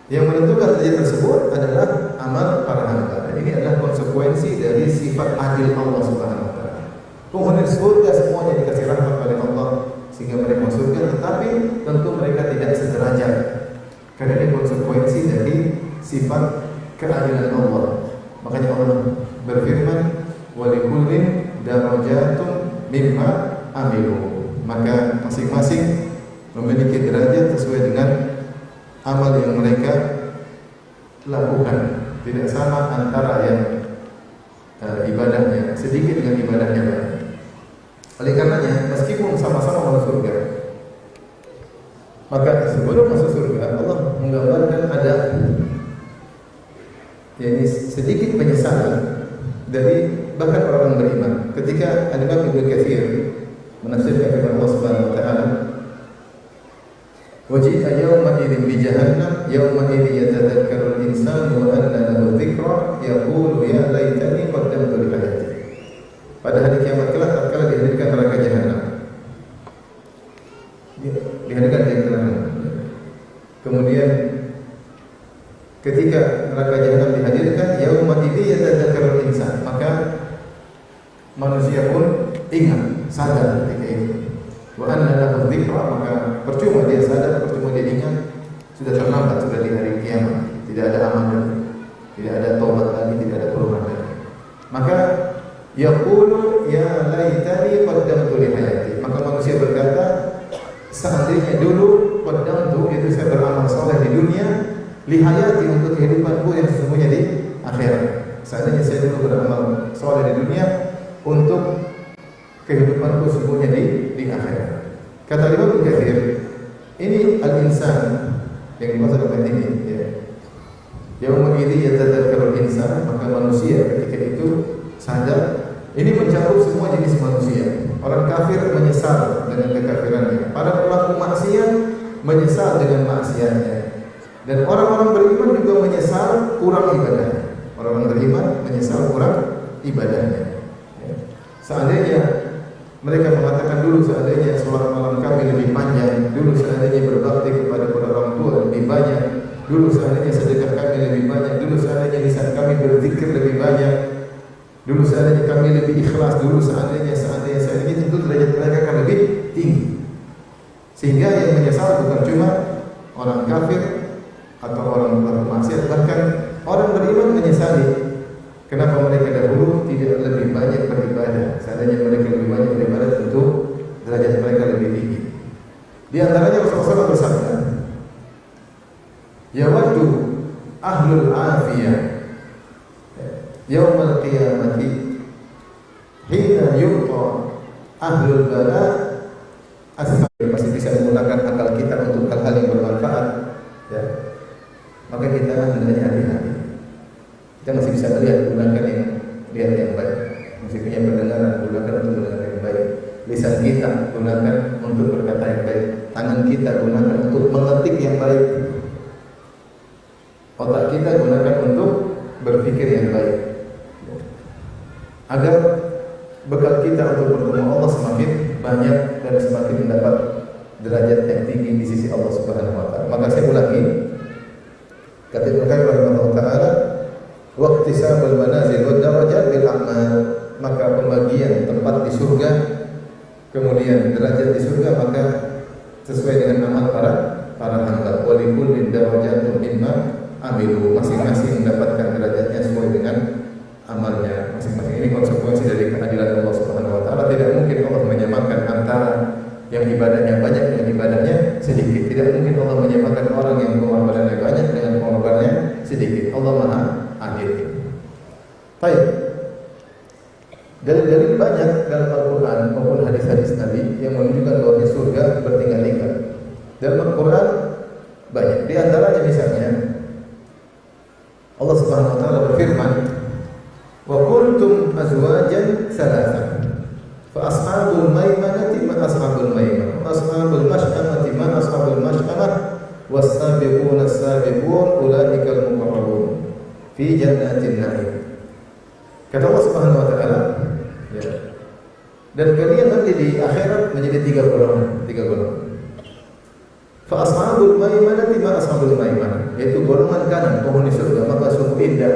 Yang menentukan derajat tersebut adalah amal para hamba. Dan ini adalah konsekuensi dari sifat adil Allah Subhanahu wa taala. Penghuni surga semuanya dikasih rahmat oleh Allah sehingga mereka masuk surga, tetapi tentu mereka tidak sederajat. Karena ini konsekuensi dari sifat keadilan Allah. Makanya Allah berfirman, "Wa likullin darajatun mimma amilu." Maka masing-masing memiliki derajat sesuai dengan amal yang mereka lakukan. Tidak sama antara yang ibadahnya sedikit dengan ibadahnya banyak. Oleh karenanya, meskipun sama-sama masuk surga, maka sebelum masuk surga Allah menggambarkan ada sedikit penyesalan dari bahkan orang beriman. Ketika Al-Imam Ibnu Katsir menafsirkan firman Allah Subhanahu wa taala, "Waji'a yawma idzin bi jahannam yawma idzin yatadhakkaru al-insanu wa anna lahu dzikra yaqulu ya laitani qaddamtu li hayati." Pada hari kiamat kelak tatkala dihadirkan neraka jahanam. Dihadirkan di neraka. Kemudian ketika neraka jahanam dihadirkan, yauma idzin yatadhakkaru al-insan, maka manusia pun ingat, sadar ketika itu. Wa anna lahu dzikra, maka percuma dia sadar, percuma dia ingat, sudah terlambat, sudah di hari kiamat. Tidak ada amal lagi, tidak ada taubat lagi, tidak ada perubahan lagi. Maka yaqulu ya laitani qaddamtu li hayati. Maka manusia berkata, seandainya dulu qaddamtu, itu saya beramal saleh di dunia, li hayati, untuk kehidupanku yang sesungguhnya di akhirat. Seandainya saya dulu beramal saleh di dunia untuk kehidupanku sesungguhnya di akhirat. Kata Imam Ibnu Katsir, ini al-insan yang dimaksud oleh ini, ya. Yauma idzin yatadhakkaru al-insan, maka manusia ketika itu sadar. Ini mencakup semua jenis manusia. Orang kafir menyesal dengan kekafirannya, para pelaku maksiat menyesal dengan maksiatnya, dan orang-orang beriman juga menyesal kurang ibadahnya. Orang-orang beriman menyesal kurang ibadahnya. Ya. Seandainya mereka mengatakan, dulu seandainya sholat malam kami lebih panjang, dulu seandainya berbakti kepada orang tua lebih banyak, dulu seandainya sedekah kami lebih banyak, dulu seandainya lisan kami berzikir lebih banyak, dulu seandainya kami lebih ikhlas, dulu seandainya tentu derajat mereka akan lebih tinggi. Sehingga yang menyesal bukan cuma orang kafir atau orang pelaku maksiat, bahkan orang beriman menyesali kenapa mereka dahulu tidak lebih banyak beribadah. Seandainya mereka lebih banyak beribadah, tentu derajat mereka lebih tinggi. Di antaranya Rasulullah bersabda, "Yawaddu ahlul afiyah yaumal qiyamati hina yu'ta ahlul bala as-sabir." Masih bisa menggunakan akal kita untuk hal-hal yang bermanfaat, ya. Maka kita hendaknya hati-hati. Kita masih bisa gunakan yang baik. Masih punya pendengaran, gunakan untuk mendengar yang baik. Lisan kita gunakan untuk berkata yang baik. Tangan kita gunakan untuk mengetik yang baik. Otak kita gunakan untuk berpikir yang baik, agar bekal kita untuk bertemu Allah semakin banyak dan semakin mendapat derajat yang tinggi di sisi Allah Subhanahu wa taala. Maka saya ulangi, kata Ibnu Qayyim rahimahullah taala, waqtisabul manazil wad darajat bil a'mal, maka pembagian tempat di surga, kemudian derajat di surga, maka sesuai dengan amal para hamba. Wa likullin darajatun mimma amilu, masing-masing mendapatkan derajatnya sesuai dengan amalnya masing-masing. Ini konsekuensi dari keadilan Allah Subhanahu wa taala. Tidak mungkin Allah menyamakan antara yang ibadahnya banyak dengan ibadahnya sedikit. Tidak mungkin Allah menyamakan orang yang pengorbanannya banyak dengan pengorbanannya sedikit. Allah Maha Adil. Baik. Dalil-dalil banyak dalam Al-Qur'an maupun hadis-hadis Nabi yang menunjukkan bahwa surga bertingkat-tingkat. Dalam Al-Qur'an banyak. Di antaranya misalnya Allah Subhanahu wa taala berfirman, "Wa kuntum azwajan thalatha. Fa ashabul maimanati ma ashabul maimanah, wa ashabul mash'amati ma ashabul mash'amah, was-sabiquna as-sabiqun ulaikal muqarrabun fi jannatin na'im." Kata Allah Subhanahu wa taala, ya. Dan kalian nanti di akhirat menjadi tiga golongan. Fa ashabul maimanati ma ashabul maimanah, yaitu golongan kanan penghuni surga, maka sungguh indah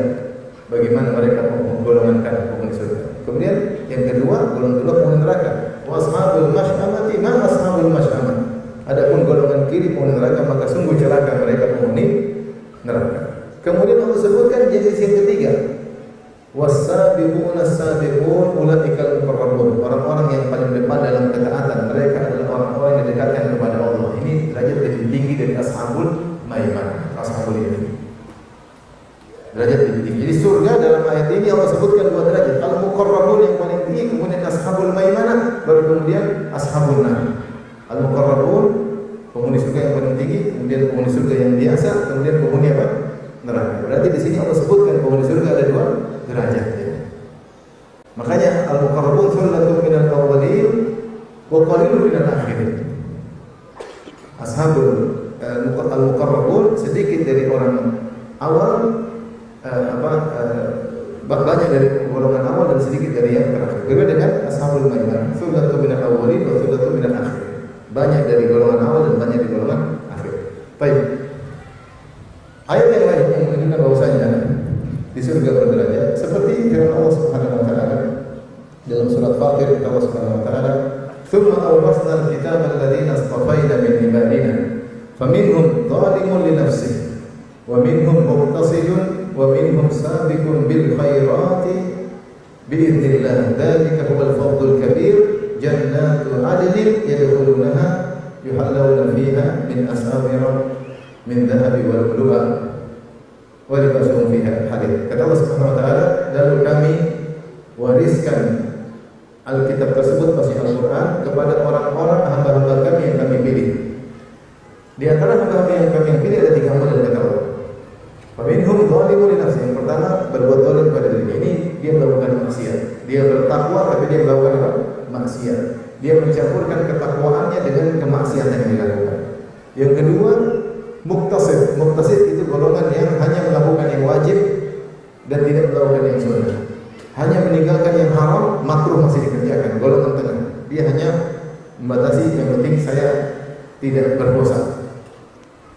bagaimana mereka golongan kanan penghuni surga. Kemudian yang kedua, golongan kedua penghuni neraka. Wa ashabul masy'amati ma ashabul masy'amah. Adapun golongan kiri penghuni neraka, maka sungguh celaka mereka penghuni neraka. Kemudian Allah sebutkan jenis yang ketiga, was-sabiquna as-sabiqun ulaikal muqarrabun. Orang-orang yang paling depan dalam ketaatan, mereka adalah orang-orang yang didekatkan kepada Allah. Ini derajat lebih tinggi dari ashabul maimanah, ashabul yamin. Derajat lebih tinggi. Jadi surga dalam ayat ini Allah sebutkan dua derajat, al-muqarrabun yang paling tinggi, kemudian ashabul maimanah, baru kemudian ashabun nar. Al-muqarrabun penghuni surga yang paling tinggi, kemudian penghuni surga yang biasa, kemudian penghuni apa? Neraka. Berarti di sini Allah sebutkan penghuni surga ada dua derajat. Ya. Makanya al-muqarrabun thullatun minal awwalin wa qalilun minal akhirin. Ashabul al-muqarrabun sedikit dari orang awal, banyak dari golongan awal dan sedikit dari yang terakhir. Berbeda dengan ashabul maimanah, thullatun minal awwalin wa thullatun minal akhirin. Banyak dari golongan awal dan banyak dari golongan akhir. Baik. Ayat yang lain yang menunjukkan bahwasanya di surga berderajat seperti firman Allah Subhanahu wa taala dalam surat Fatir. Allah Subhanahu wa taala, "Tsumma awrasna al-kitaba alladziina istafayna min ibadina, faminhum dhalimun li nafsihi, wa minhum muqtasidun, wa minhum sabiqun bil khairati bi'idznillah. Dzalika huwal fadlul kabir. Jannatu 'adnin yadkhulunaha yuhallawna fiha min asawira min dhahabi wal lu'lu'a wa libasuhum fiha harir." Kata Allah Subhanahu wa taala, lalu kami wariskan Alkitab tersebut, masih Al-Qur'an, kepada orang-orang hamba-hamba kami yang kami pilih. Di antara hamba-hamba yang kami pilih ada tiga model, kata Allah. Faminhum dzalimun li nafsihi. Yang pertama, berbuat zalim pada dirinya. Ini dia melakukan maksiat. Dia bertakwa tapi dia melakukan apa? Maksiat. Dia mencampurkan ketakwaannya dengan kemaksiatan yang dilakukan. Yang kedua, muqtasid. Muqtasid itu golongan yang hanya melakukan yang wajib dan tidak melakukan yang sunnah. Hanya meninggalkan yang haram, makruh masih dikerjakan. Golongan tengah. Dia hanya membatasi, yang penting saya tidak berdosa.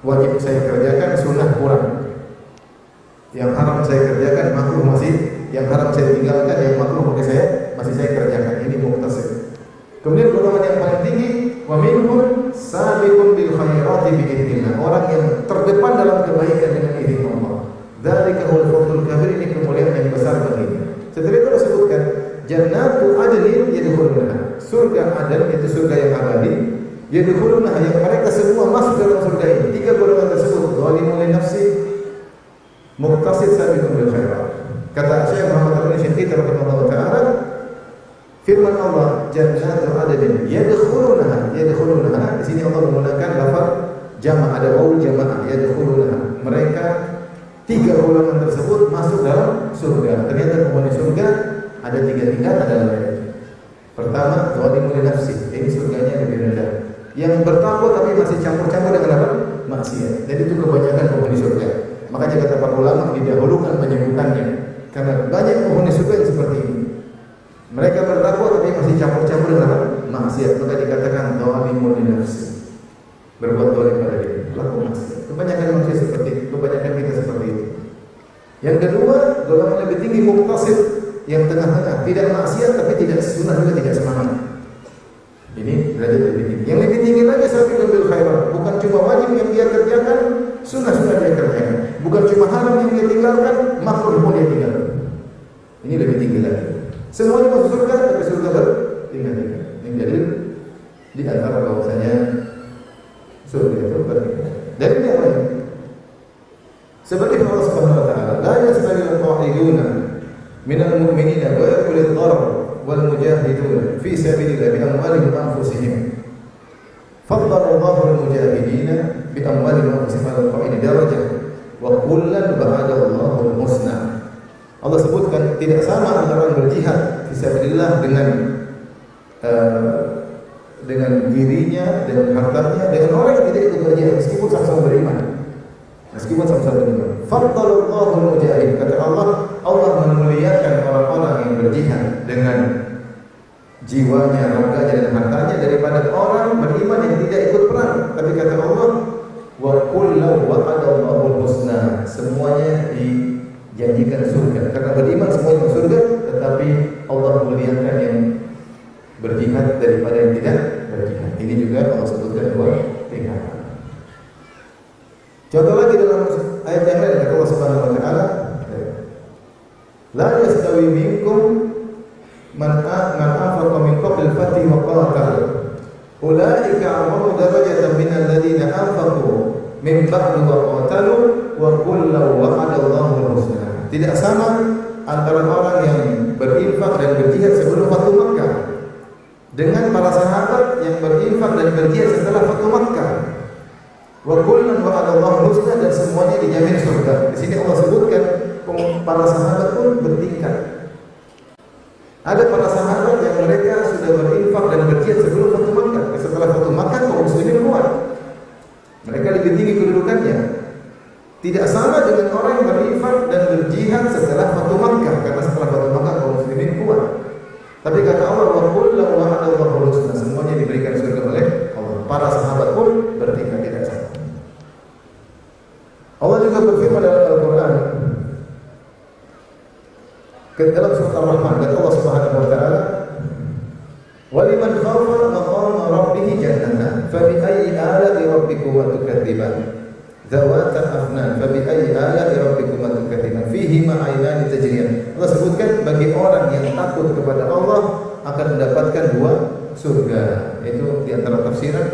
Wajib saya kerjakan, sunnah kurang. Yang haram saya kerjakan, makruh masih. Yang haram saya tinggalkan, yang makruh masih saya kerjakan. Ini muqtasid. Kemudian golongan yang paling tinggi, wa minhum sabiqun bil khairati bi'idznillah. Orang yang terdepan dalam kebaikan dengan izin Allah. Dzalika huwal fadlul kabir. Ini kemuliaan yang besar baginya. Setelah itu disebutkan jannatu adnin yadkhulunaha. Surga Aden itu surga yang abadi. Yadkhulunaha, yang mereka semua masuk dalam surga ini. Tiga golongan tersebut, zalimun li nafsi, muqtasid, sabiqun bil khairat. Kata Syekh Muhammad Al-Syekh rahimahullah taala, firman Allah jannatu adnin yadkhulunaha. Yadkhulunaha di sini Allah menggunakan lafaz jama', ada wawu jamaah, yadkhulunaha. Mereka tiga golongan tersebut masuk dalam surga. Ternyata penghuni surga ada tiga tingkatan dalam ayat ini. Pertama, zalimun li nafsi. Ini surganya lebih rendah. Yang bertakwa tapi masih campur-campur dengan apa? Maksiat. Jadi itu kebanyakan penghuni surga. Makanya kata para ulama didahulukan penyebutannya. Karena banyak penghuni surga yang seperti ini. Mereka bertakwa tapi masih campur-campur dengan apa? Maksiat. Maka dikatakan zalimun li nafsi. Berbuat zalim pada diri. Laku maksiat. Kebanyakan manusia seperti itu. Kebanyakan kita seperti itu. Yang kedua, golongan lebih tinggi muqtasid, yang tengah-tengah, tidak maksiat tapi tidak sunnah juga tidak semangat. Ini derajat lebih tinggi. Yang lebih tinggi lagi sabiqun bil khairat. Bukan cuma wajib yang dia kerjakan, sunnah-sunnah dia kerjakan. Bukan cuma haram yang dia tinggalkan, makruh pun dia tinggalkan. Ini lebih tinggi lagi. Semuanya masuk surga, tapi surga bertingkat-tingkat. Ini jadi di antara bahwasanya surga itu bertingkat. Dari yang lain, seperti Allah Subhanahu wa taala, la yastalil qa'iduna minal mu'minina wa ulil dharar wal mujahidun fi sabilillah bi amwalihim wa anfusihim. Faddala Allahu al mujahidina bi amwalihim wa anfusihim ala qa'id darajah wa kullan ba'ada Allahu al husna. Allah sebutkan tidak sama antara orang berjihad fi sabilillah dengan dirinya, dengan hartanya, dengan orang yang tidak ikut berjihad meskipun sama-sama beriman. Meskipun sama-sama beriman. Faddalallahu al-mujahid. Kata Allah, Allah memuliakan orang-orang yang berjihad dengan jiwanya, raganya dan hartanya daripada orang beriman yang tidak ikut perang. Tapi kata Allah, kullu wa'adallahu husna. Semuanya dijanjikan surga. Karena beriman semuanya surga, tetapi Allah muliakan yang berjihad daripada yang tidak berjihad. Ini juga Allah sebutkan dua tingkatan. Contoh lagi dalam ayat yang lain kata Allah Subhanahu wa taala, la yastawi minkum man anfaqa min qabl al-fath wa qatal. Ulaika a'zamu darajatan min alladziina anfaqu min ba'd wa qatalu wa kullu wa'ada Allahu al-husna. Tidak sama antara orang yang berinfak dan berjihad sebelum Fathu Makkah dengan para sahabat yang berinfak dan berjihad setelah Fathu Makkah. Wa kullu wa'ada Allahu al-husna, dan semuanya dijamin surga. Di sini Allah sebutkan para sahabat pun bertingkat. Ada para sahabat yang mereka sudah berinfak dan berjihad sebelum Fathu Makkah. Setelah Fathu Makkah kaum muslimin kuat. Mereka lebih tinggi kedudukannya. Tidak sama dengan orang yang berinfak dan berjihad setelah Fathu Makkah, karena setelah Fathu Makkah kaum muslimin kuat. Tapi kata Allah, wa kullu wa'adallahu husna, semuanya diberikan surga oleh Allah. Para sahabat pun bertingkat, tidak sama. Allah juga berfirman dalam Al-Qur'an dalam surat Ar-Rahman, kata Allah Subhanahu wa taala, wa liman khafa maqama rabbih jannatan fa bi ayyi ala'i rabbikuma tukadziban zawata afnan fa bi ayyi ala'i rabbikuma tukadziban fihi ma 'ainani tajriyan. Allah sebutkan bagi orang yang takut kepada Allah akan mendapatkan dua surga. Itu di antara tafsiran,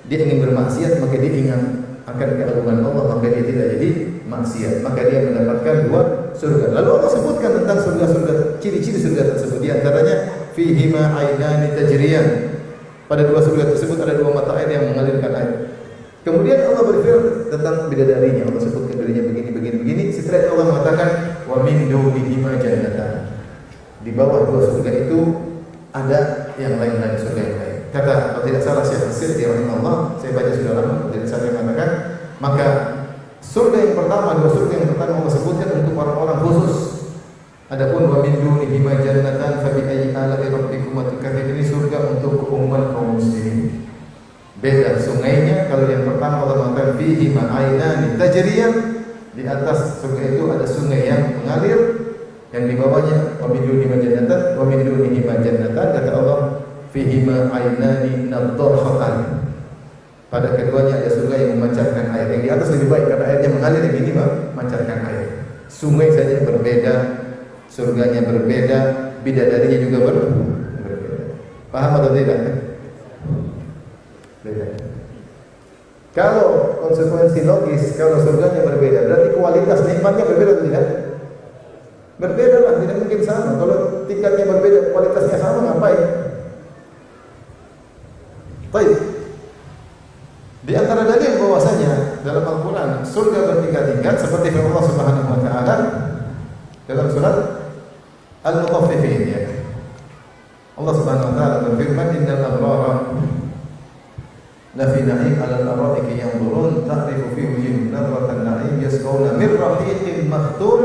dia ingin bermaksiat maka dia ingat akan keagungan Allah, maka dia tidak jadi maksiat, maka dia mendapatkan dua surga. Lalu Allah sebutkan tentang surga-surga, ciri-ciri surga tersebut, di antaranya fihi ma 'ainani tajriyan. Pada dua surga tersebut ada dua mata air yang mengalirkan air. Kemudian Allah berfirman tentang bidadarinya. Allah sebutkan dirinya begini. Setelah itu Allah mengatakan wa min dunihi ma jannatan. Di bawah dua surga itu ada yang lain surga yang lain. Kata, kalau tidak salah Syekh As-Sirti rahimahullah, saya baca sudah lama, tidak salah yang mengatakan, maka surga yang pertama, dua surga yang pertama Allah sebutkan untuk orang-orang khusus. Adapun wa min dunihi ma jannatan fa bi ayyi ala'i rabbikuma tukadziban, ini surga untuk keumuman kaum muslimin. Beda sungainya. Kalau yang pertama Allah mengatakan fihi ma 'ainani tajriyan, di atas surga itu ada sungai yang mengalir, yang di bawahnya wa min dunihi ma jannatan wa min dunihi ma jannatan, kata Allah fihi ma 'ainani nadhahatan. Pada keduanya ada surga yang memancarkan air. Yang di atas lebih baik karena airnya mengalir, yang ini memancarkan air. Sungai saja berbeda, surganya berbeda, bidadarinya juga berbeda. Paham atau tidak? Beda. Kalau konsekuensi logis, kalau surganya berbeda, berarti kualitas nikmatnya berbeda atau tidak? Berbeda lah, tidak mungkin sama. Kalau tingkatnya berbeda, kualitasnya sama, ngapain? Baik. Di antara dalil bahwasanya dalam Al-Qur'an surga bertingkat-tingkat seperti firman Allah Subhanahu wa taala dalam surat Al-Mutaffifin, ya. Allah Subhanahu wa taala berfirman, innal abrara la fi na'im 'ala al-ara'iki yanzurun ta'rifu fi wujuhihim nadratan na'im yasqawna min rahiqin makhtum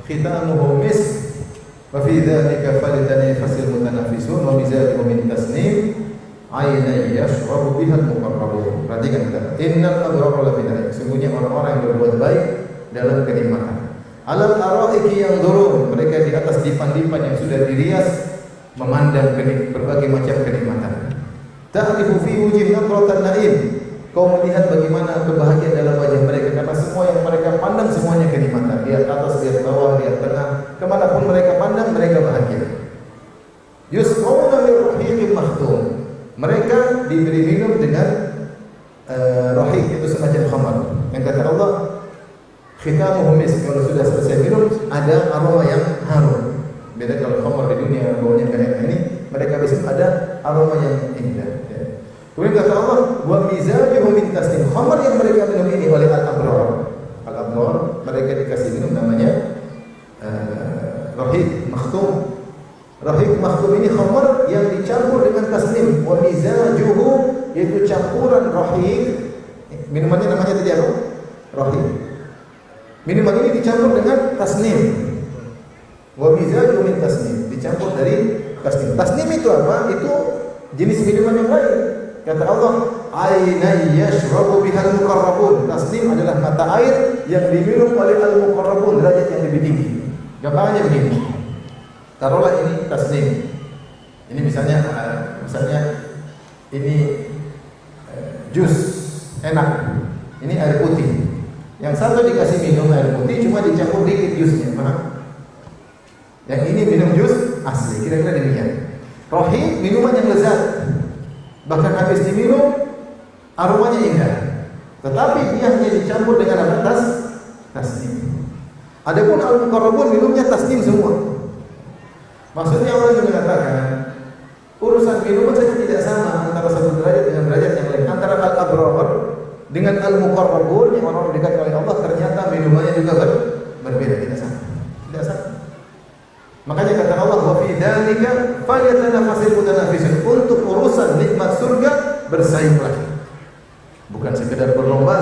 khitamuhu misk wa fi dhalika falyatanafasil mutanaffisun wa mizajuhu min tasnim ayna yashrabu biha al-muqarrabun. Perhatikan kita, innal abrara la fi na'im, sungguhnya orang-orang yang berbuat baik dalam kenikmatan. Alal araiki yang durun, mereka di atas dipan-dipan yang sudah dirias memandang berbagai macam kenikmatan. Ta'rifu fi wujihihim nadratan na'im, kau melihat bagaimana kebahagiaan dalam wajah mereka, karena semua yang mereka pandang semuanya kenikmatan. Lihat atas, lihat bawah, lihat tengah, kemanapun mereka pandang mereka bahagia. Yusqawna min rahiqin makhtum, mereka diberi minum dengan rahiq, itu semacam khamar. Yang kata Allah, khitamuhu misk, kalau sudah selesai minum ada aroma yang harum. Beda kalau khamar di dunia baunya kayak ini, mereka bisa ada aroma yang indah. Ya. Kemudian kata Allah, wa mizajuhu min tasnim, khamar yang mereka minum ini oleh al-abrar. Al-abrar mereka dikasih minum namanya rahiq makhtum. Rahiq makhtum ini khamar yang dicampur dengan tasnim. Wa mizajuhu, yaitu campuran rahiq. Minumannya namanya tadi apa? Rahiq. Minuman ini dicampur dengan tasnim. Wa mizajuhu min tasnim, dicampur dari tasnim. Tasnim itu apa? Itu jenis minuman yang lain. Kata Allah, 'ainan yashrabu bihal muqarrabun. Tasnim adalah mata air yang diminum oleh al-muqarrabun, derajat yang lebih tinggi. Gambarannya begini. Taruhlah ini tasnim. Ini misalnya ini jus enak. Ini air putih. Yang satu dikasih minum air putih cuma dicampur dikit jusnya, paham? Yang ini minum jus asli, kira-kira demikian. Rohim minuman yang lezat. Bahkan habis diminum aromanya indah. Tetapi dia hanya dicampur dengan apa? Tasnim. Adapun al-muqarrabun minumnya tasnim semua. Maksudnya orang yang mengatakan urusan minuman saja tidak sama antara satu derajat dengan derajat yang lain. Antara al-abrar dengan al-muqarrabun yang orang dekat oleh Allah, ternyata minumannya juga berbeda, tidak sama. Tidak sama. Makanya kata Allah, wa fi dzalika falyatanafasil mutanafisun. Untuk urusan nikmat surga bersainglah. Bukan sekedar berlomba,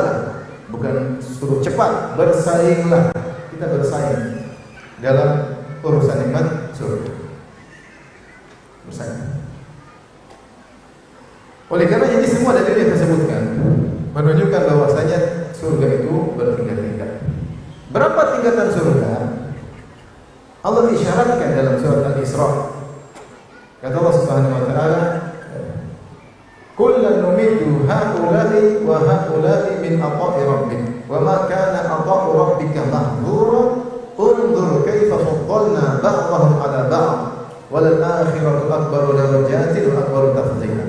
bukan suruh cepat, bersainglah. Kita bersaing dalam urusan nikmat surga. Bersaing. Oleh karena ini semua dalil yang disebutkan menunjukkan bahwasanya surga itu bertingkat-tingkat. Berapa tingkatan surga? Allah isyaratkan dalam surat Al-Isra. Kata Allah Subhanahu wa taala, "Kullan numiddu haula'i wa haula'i min ata'i rabbik, wa ma kana ata'u rabbika mahdhura, unzur kaifa faddalna ba'dahum 'ala ba'd, wal akhiratu akbaru darajatin wa akbaru tafdila."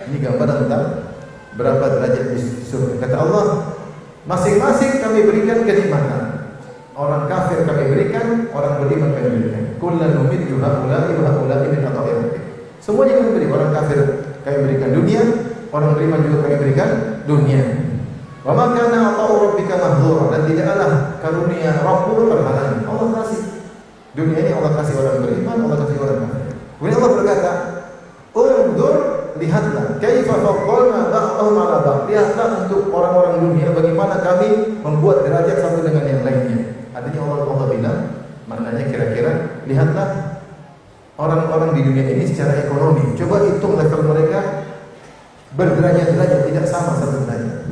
Ini gambaran tentang berapa derajat di surga. Kata Allah, masing-masing kami berikan kenikmatan. Orang kafir kami berikan, orang beriman kami berikan. Kullan numiddu haula'i wa haula'i min ata'i rabbik. Semuanya kami beri. Orang kafir kami berikan dunia, orang beriman juga kami berikan dunia. Wa ma kana ata'u rabbika mahdhura, dan tidaklah karunia Rabbmu terhalang. Allah kasih. Dunia ini Allah kasih orang beriman, Allah kasih orang kafir. Kemudian Allah berkata, "Unzur, lihatlah kaifa faddalna ba'dahum 'ala ba'd." Lihatlah untuk orang-orang dunia bagaimana kami membuat derajat satu dengan yang lainnya. Artinya Allah bilang, maknanya kira-kira lihatlah orang-orang di dunia ini secara ekonomi. Coba hitung level mereka berderajat-derajat, tidak sama satu derajat.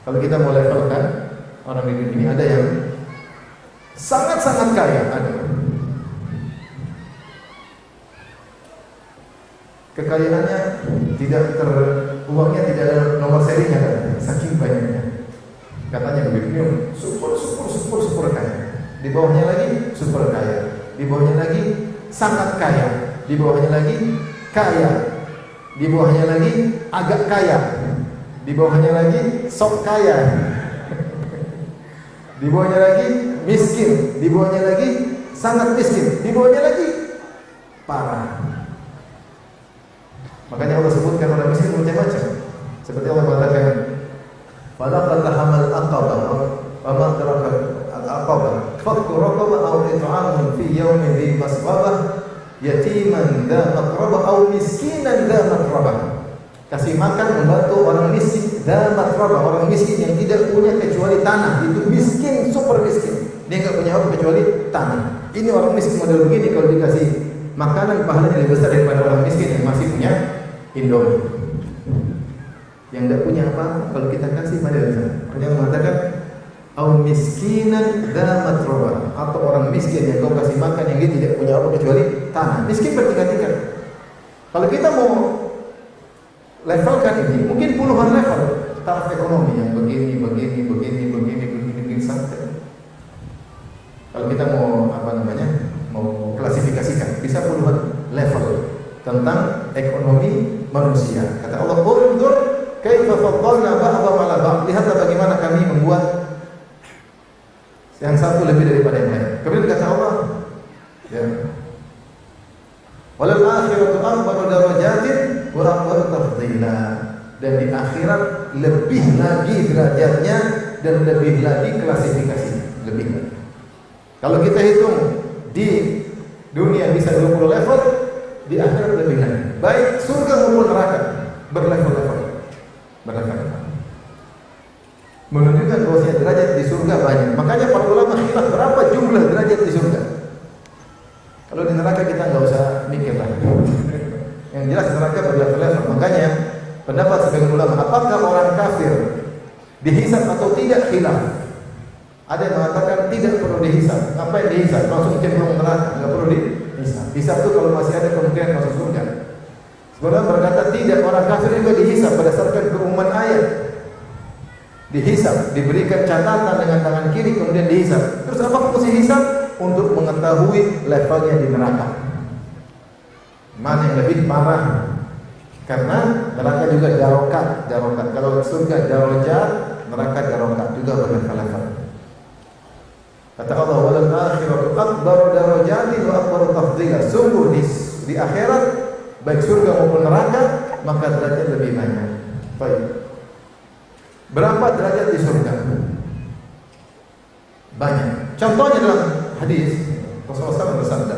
Kalau kita mau levelkan orang di dunia ini, ada yang sangat-sangat kaya, ada. Kekayaannya tidak uangnya tidak ada nomor serinya, katanya, saking banyaknya. Katanya begitu, super kaya. Di bawahnya lagi super kaya. Di bawahnya lagi sangat kaya. Di bawahnya lagi kaya. Di bawahnya lagi agak kaya. Di bawahnya lagi sok kaya. Di bawahnya lagi miskin. Di bawahnya lagi sangat miskin. Di bawahnya lagi parah. Makanya Allah sebutkan orang miskin macam-macam. Seperti Allah mengatakan, "Falaqad hamal aqabah wa ma taraka al-aqabah, fakku raqabah aw it'amun fi yawmin dhi masghabah, yatiman dha maqrabah aw miskinan dha matrabah." Kasih makan, membantu orang miskin, dha matrabah, orang miskin yang tidak punya kecuali tanah. Itu miskin, super miskin. Dia enggak punya apa kecuali tanah. Ini orang miskin model begini, kalau dikasih makanan pahalanya lebih besar daripada orang miskin yang masih punya Indomie. Yang tidak punya apa, kalau kita kasih pada sana. Yang mengatakan au miskinan dza matrabah, atau orang miskin yang kau kasih makan yang dia tidak punya apa kecuali tanah. Miskin bertingkat-tingkat. Kalau kita mau levelkan ini, mungkin puluhan level taraf ekonomi yang begini sampai. Kalau kita mau mau klasifikasikan, bisa puluhan level tentang ekonomi manusia. Kata Allah, "Unzur kaifa faddalna ba'dahum 'ala ba'd." Lihatlah bagaimana kami membuat yang satu lebih daripada yang lain. Kemudian kata Allah, ya, "Walal akhiratu akbaru darajatin wa akbaru tafdila." Dan di akhirat lebih lagi derajatnya dan lebih lagi klasifikasinya, lebih lagi. Kalau kita hitung di dunia bisa 20 level, di akhirat lebih lagi. Baik surga maupun neraka berlevel-level. Menunjukkan bahwasanya derajat di surga banyak. Makanya para ulama khilaf berapa jumlah derajat di surga. Kalau di neraka kita nggak usah mikir lah. Yang jelas neraka berlevel-level. Makanya Pendapat sebagian ulama, apakah orang kafir dihisab atau tidak, khilaf. Ada yang mengatakan tidak perlu dihisab. Ngapain dihisab? Langsung cemplung neraka, enggak perlu dihisab. Hisab itu kalau masih ada kemungkinan masuk surga. Sebenarnya berkata tidak, orang kafir juga dihisab berdasarkan keumuman ayat. Dihisab, diberikan catatan dengan tangan kiri kemudian dihisab. Terus apa fungsi hisab? Untuk mengetahui levelnya di neraka. Mana yang lebih parah? Karena neraka juga darokat. Kalau surga darajat, neraka darokat juga berlevel-level. Kata Allah, "Walal akhiratu akbaru darajatin wa akbaru tafdila." Sungguh di akhirat, baik surga maupun neraka, maka derajat lebih banyak. Baik. Berapa derajat di surga? Banyak. Contohnya dalam hadis Rasulullah SAW bersabda,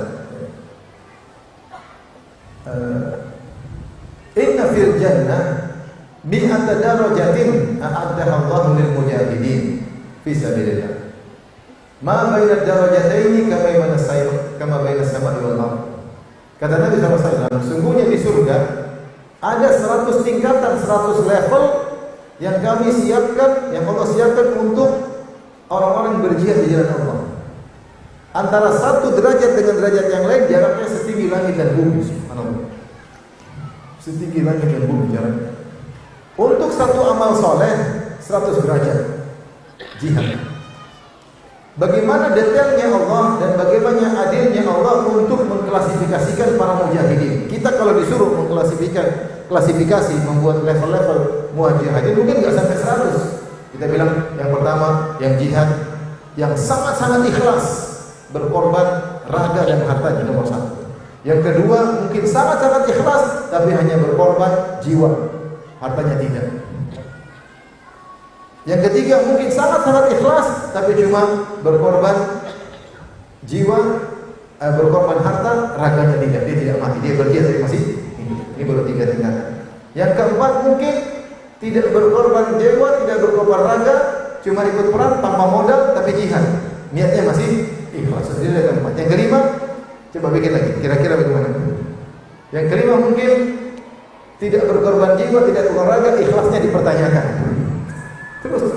"Inna fil jannah mi'ata darajatin a'addaha Allahu lil mujahidin fi sabilillah. Ma baina darajataini kama baina as-sama'i wal ardh." Kata Nabi SAW, sungguhnya di surga ada 100 tingkatan, 100 level yang kami siapkan, yang Allah siapkan untuk orang-orang berjihad di jalan Allah. Antara satu derajat dengan derajat yang lain jaraknya setinggi langit dan bumi. Subhanallah. Setinggi langit dan bumi jaraknya. Untuk satu amal soleh 100 derajat jihad. Bagaimana detailnya Allah dan bagaimana adilnya Allah untuk mengklasifikasikan para mujahidin. Kita kalau disuruh klasifikasi, membuat level-level mujahidin mungkin nggak sampai 100. Kita bilang yang pertama yang jihad, yang sangat-sangat ikhlas, berkorban raga dan hartanya nomor 1. Yang kedua mungkin sangat-sangat ikhlas tapi hanya berkorban jiwa, hartanya tidak. Yang ketiga mungkin sangat-sangat ikhlas tapi cuma berkorban jiwa, berkorban harta, raganya tidak, dia tidak mati, dia berjihad tapi masih hidup. Ini baru 3 tingkatan. Yang keempat mungkin tidak berkorban jiwa, tidak berkorban raga, cuma ikut perang tanpa modal tapi jihad, niatnya masih ikhlas. Jadi yang keempat. Yang kelima, coba bikin lagi, kira-kira bagaimana? Yang kelima mungkin tidak berkorban jiwa, tidak berkorban raga, ikhlasnya dipertanyakan. Terus.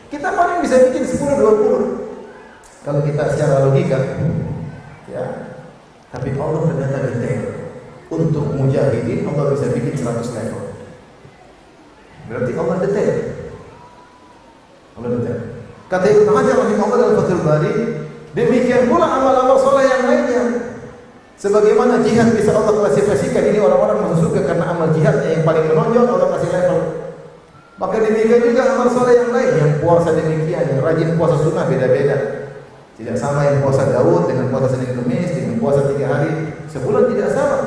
Kita paling bisa bikin 10-20 kalau kita secara logika, ya. Tapi Allah ternyata detail. Untuk mujahidin Allah bisa bikin 100 level. Berarti Allah detail. Allah detail. Kata Ibnu Hajar rahimahullah dalam Fathul Bari, demikian pula amal-amal soleh yang lainnya. Sebagaimana jihad bisa Allah klasifikasikan, ini orang-orang masuk surga karena amal jihadnya yang paling menonjol, Allah kasih level. Maka demikian juga amal soleh yang lain, yang puasa demikian, yang rajin puasa sunnah beda-beda. Tidak sama yang puasa Daud dengan puasa Senin Kamis, dengan puasa 3 hari sebulan, tidak sama.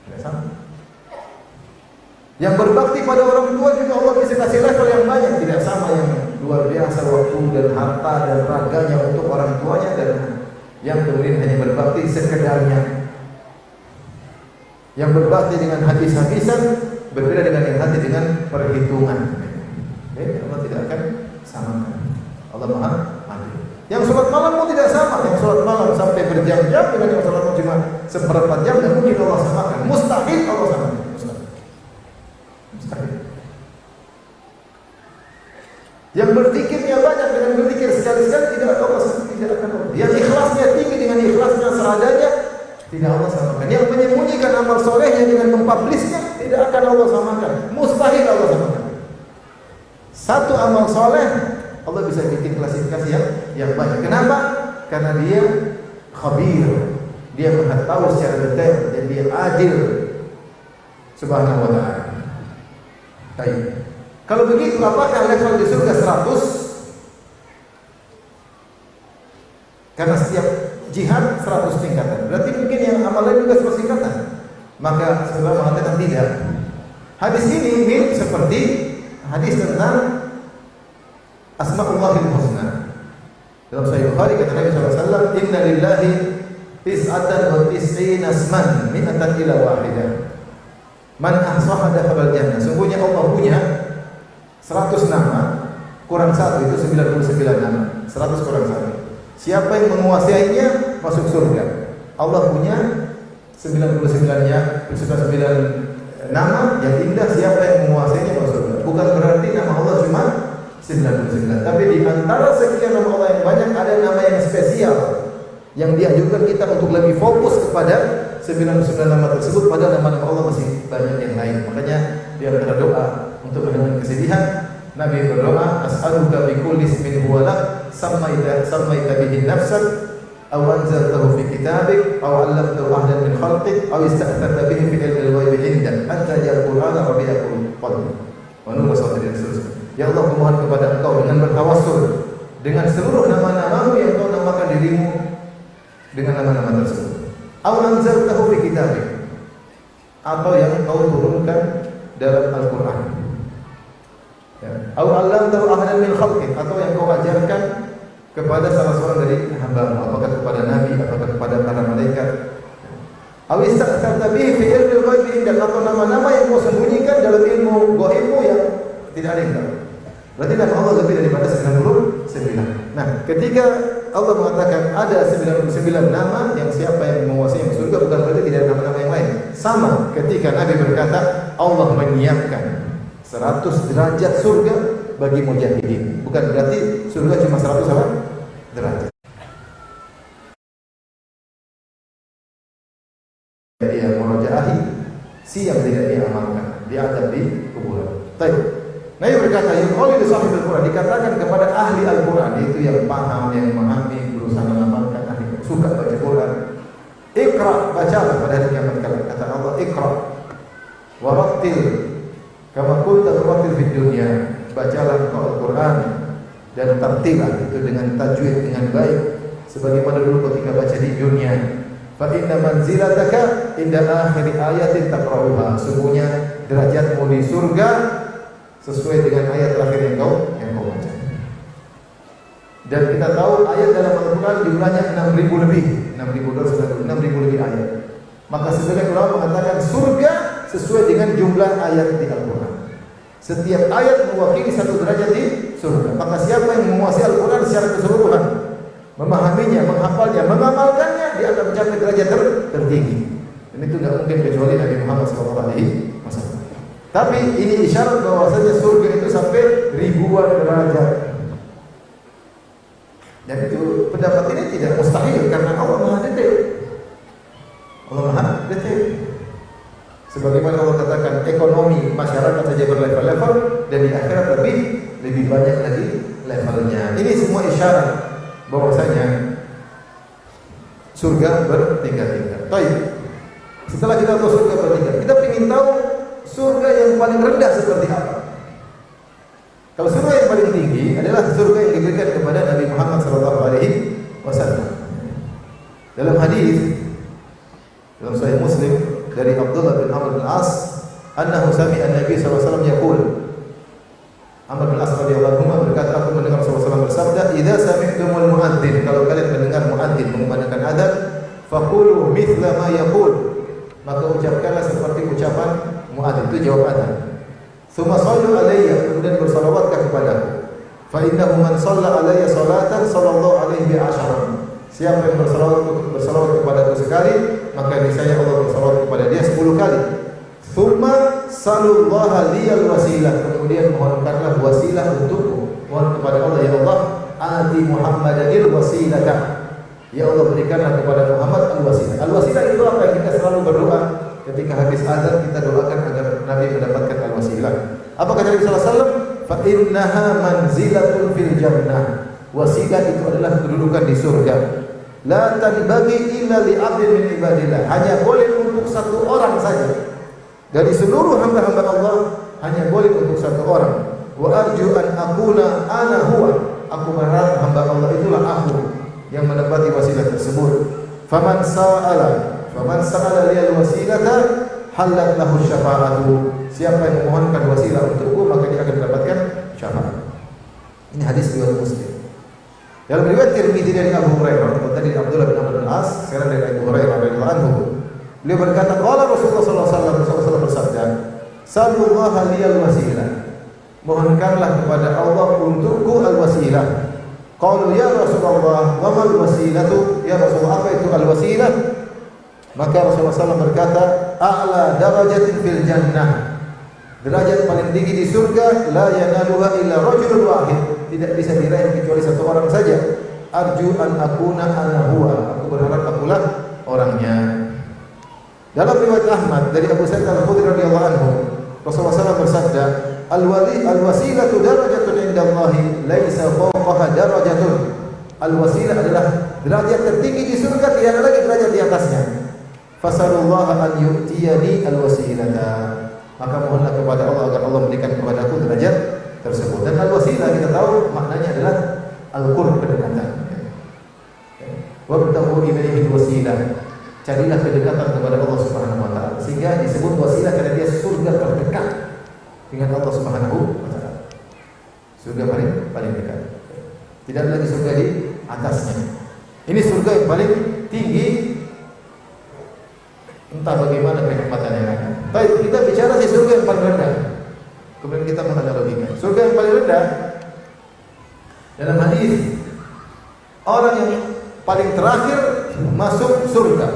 Tidak sama. Yang berbakti pada orang tua juga Allah bisa kasih level yang banyak, tidak sama yang luar biasa waktu dan harta dan raganya untuk orang tuanya dan yang kemudian hanya berbakti sekedarnya. Yang berbakti dengan habis-habisan berbeda dengan yang hati dengan perhitungan. Allah tidak akan samakan. Allah Maha Adil. Yang sholat malam pun tidak sama. Yang sholat malam sampai berjam-jam dengan yang sholat malam cuma seperempat jam, dan mungkin Allah samakan. Mustahil Allah samakan. Mustahil. Yang berzikirnya banyak dengan berzikir sekali-sekali tidak Allah tidak akan Allah. Yang ikhlasnya tinggi dengan ikhlasnya seadanya tidak Allah samakan. Yang menyembunyikan amal solehnya dengan mempublishnya tidak akan Allah samakan. Mustahil Allah samakan. Satu amal soleh Allah bisa bikin klasifikasi yang banyak. Kenapa? Karena dia khabir, dia mengetahui secara detail dan dia adil subhanahu wa ta'ala. Baik. Kalau begitu apakah level di surga 100? Karena setiap jihad 100 tingkatan. Berarti mungkin yang amal lain juga 100 tingkatan. Maka sebenarnya mengatakan tidak. Hadis ini mirip seperti hadis tentang Asma'ullahil Husna. Dalam Sahih Bukhari kata Nabi SAW, "Inna lillahi tis'atan wa tis'ina asman mi'atan ila wahidah. Man ahsaha dakhala jannah." Sungguhnya Allah punya 100 nama, kurang 1 itu 99 nama. 100 kurang 1. Siapa yang menguasainya masuk surga. Allah punya 99-nya, 99 nama yang indah, siapa yang menguasainya masuk surga. Bukan berarti nama Allah cuma 99, tapi di antara sekian nama Allah yang banyak ada nama yang spesial yang dianjurkan kita untuk lebih fokus kepada 99 nama tersebut, pada nama-nama Allah masih banyak yang lain. Makanya di antara doa untuk menghilangkan kesedihan, Nabi berdoa, as'aluka bi kulli ismin huwa lak sammaita bihi nafsak aw anzaltahu fi kitabik aw 'allamtahu ahadan min khalqik aw ista'tharta bihi fi ilmi al-ghaib 'indak anta ja'al qur'ana rabi'a qalbi wa nur sadri. Ya Allah, kumohon kepada Engkau dengan bertawassul dengan seluruh nama-namamu yang Kau namakan dirimu dengan nama-nama tersebut. Aw anzaltahu fi kitabik, atau yang Kau turunkan dalam Al-Qur'an. Ya. Aw 'allamtahu ahadan min khalqik, atau yang Kau ajarkan kepada salah seorang dari hamba-Mu, apakah kepada nabi, apakah kepada para malaikat. Aw ista'tharta bihi fi ilmi al-ghaib indak, atau nama-nama yang Kau sembunyikan dalam ilmu gaibmu yang tidak ada yang tahu. Berarti nama Allah lebih daripada 99. Nah, ketika Allah mengatakan ada 99 nama yang siapa yang menguasai surga, bukan berarti tidak ada nama-nama yang lain. Sama ketika Nabi berkata Allah menyiapkan 100 derajat surga bagi mujahidin. Bukan berarti surga cuma 100 apa? Derajat. Dia merajaahi, si yang tidak diamalkan, diadab di kuburan. Baik. Nabi berkata, yuqalu li sahibul Qur'an, dikatakan kepada ahli Al-Qur'an, yaitu yang paham, yang memahami, berusaha mengamalkan, ahli suka baca Quran. Iqra, bacalah pada hari kiamat kelak. Kata Allah, Iqra wa rattil kama kunta turattil fid dunya. Bacalah engkau Al-Qur'an dan tartilah itu dengan tajwid, dengan baik sebagaimana dulu ketika baca di dunia. Fa inna manzilataka inda akhir ayatin taqra'uha. Sungguhnya derajatmu di surga sesuai dengan ayat terakhir yang kau baca. Dan kita tahu ayat dalam Al-Quran jumlahnya 6.000 lebih, 6.000 lebih ayat. Maka sebagian ulama mengatakan surga sesuai dengan jumlah ayat di Al-Quran. Setiap ayat mewakili satu derajat di surga. Maka siapa yang menguasai Al-Quran secara keseluruhan, memahaminya, menghafalnya, mengamalkannya, dia akan mencapai derajat tertinggi. Dan itu tidak mungkin kecuali Nabi Muhammad SAW. Tapi ini isyarat bahwasanya surga itu sampai ribuan derajat. Dan itu pendapat ini tidak mustahil karena Allah Maha detail. Allah Maha detail. Sebagaimana Allah katakan ekonomi masyarakat saja berlevel-level, dan di akhirat lebih banyak lagi levelnya. Ini semua isyarat bahwasanya surga bertingkat-tingkat. Baik. Setelah kita tahu surga bertingkat, kita ingin tahu surga yang paling rendah seperti apa? Kalau surga yang paling tinggi adalah surga yang diberikan kepada Nabi Muhammad SAW. Dalam hadis dalam Sahih Muslim dari Abdullah bin Amr bin As, annahu sami'a Nabi SAW yaqul. Amr bin As radhiyallahu anhu berkata, aku mendengar Rasulullah SAW bersabda, "Idza sami'tumul muadzin," kalau kalian mendengar muadzin mengumandangkan adzan, faqulu mithla ma yaqul, maka ucapkanlah seperti ucapan muadzin, itu jawab adzan. Tsumma shallu alayya, kemudian bersalawatlah kepadaku. Fa innahu man shalla alayya salatan sallallahu alaihi bi asharan. Siapa yang bersalawat kepadaku sekali, maka niscaya Allah bersalawat kepada dia 10 kali. Tsumma sallallahu liyal wasilah, kemudian mohonkanlah wasilah untukku. Mohon kepada Allah, ya Allah, ati Muhammadil wasilata. Ya Allah, berikanlah kepada Muhammad al-wasilah. Al-wasilah itu apa yang kita selalu berdoa ketika habis azan, kita doakan agar Nabi mendapatkan al-wasilah. Apa kata Nabi sallallahu alaihi wasallam? Fa innaha manzilatun fil jannah. Wasilah itu adalah kedudukan di surga. La tanbaghi illa li 'abdin min ibadillah. Hanya boleh untuk satu orang saja. Dari seluruh hamba-hamba Allah hanya boleh untuk satu orang. Wa arju an akuna ana huwa. Aku berharap hamba Allah itulah aku yang mendapati wasilah tersebut. Faman sa'ala liyal wasilata halat lahu syafa'atu. Siapa yang memohonkan wasilah untukku, maka dia akan mendapatkan syafaat. Ini hadis riwayat Muslim. Dalam riwayat Tirmidzi dari Abu Hurairah, tadi Abdullah bin Amr bin As, sekarang dari Abu Hurairah radhiyallahu anhu. Beliau berkata, qala Rasulullah sallallahu alaihi wasallam bersabda, "Sallallahu liyal wasilah." Mohonkanlah kepada Allah untukku al-wasilah. Qalu ya Rasulullah, wa mal wasilatu? Ya Rasulullah, apa itu al-wasilah? Maka Rasulullah SAW berkata, a'la darajatin fil jannah. Derajat paling tinggi di surga, la yanaluha illa rajulun wahid. Tidak bisa diraih kecuali satu orang saja. Arju an akuna ana huwa. Aku berharap akulah orangnya. Dalam riwayat Ahmad dari Abu Sa'id Al-Khudri radhiyallahu anhu, Rasulullah SAW bersabda, al-wasilatu darajatun indallahi laisa fawqaha darajatun. Al-wasilah adalah derajat tertinggi di surga, tiada lagi derajat di atasnya. Fasallallahu an yu'tiyani al-wasilata. Maka mohonlah kepada Allah agar Allah memberikan kepadaku derajat tersebut. Dan al-wasilah kita tahu maknanya adalah al-qurb, kedekatan. Wabtaghu ilaihi al-wasilah. Carilah kedekatan kepada Allah Subhanahu wa taala. Sehingga disebut wasilah karena dia surga terdekat dengan Allah Subhanahu wa taala. Surga paling dekat. Tidak ada lagi surga di atasnya. Ini surga yang paling tinggi. Entah bagaimana kenikmatannya. Baik, kita bicara di surga yang paling rendah. Kemudian kita menganalogikan. Surga yang paling rendah dalam hadis, orang yang paling terakhir masuk surga.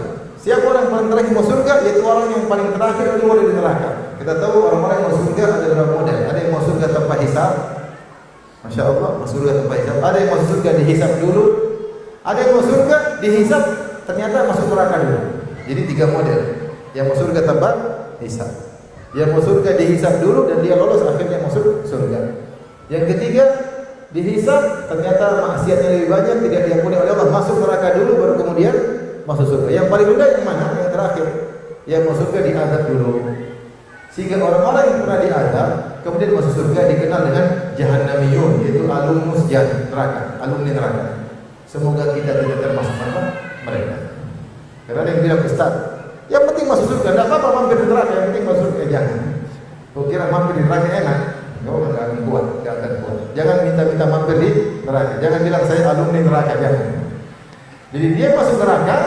Siapa orang yang paling terakhir masuk surga? Yaitu orang yang paling terakhir keluar dari neraka. Kita tahu orang-orang yang masuk surga ada beberapa model. Ada yang masuk surga tanpa hisab. Masya Allah, masuk surga tanpa hisab. Ada yang masuk surga dihisab dulu. Ada yang masuk surga dihisab ternyata masuk neraka dulu. Jadi 3 model. Yang masuk surga tanpa hisab. Yang masuk surga dihisab dulu dan dia lolos akhirnya masuk surga. Yang ketiga dihisab ternyata maksiatnya lebih banyak, tidak diampuni oleh Allah, masuk neraka dulu baru kemudian masuk surga. Yang paling rendah yang mana? Yang terakhir. Yang masuk surga diazab dulu. Sehingga orang-orang yang pernah diazab kemudian masuk surga dikenal dengan jahannamiyun, yaitu alumnus neraka, alumni neraka. Semoga kita tidak termasuk mereka. Karena ada yang bilang, Ustaz, yang penting masuk surga, tidak apa-apa mampir di neraka, yang penting masuk surga. Jangan. Kau kira mampir di neraka enak? Kau enggak akan kuat, enggak akan kuat. Jangan minta-minta mampir di neraka. Jangan bilang saya alumni neraka, jangan. Jadi dia masuk neraka,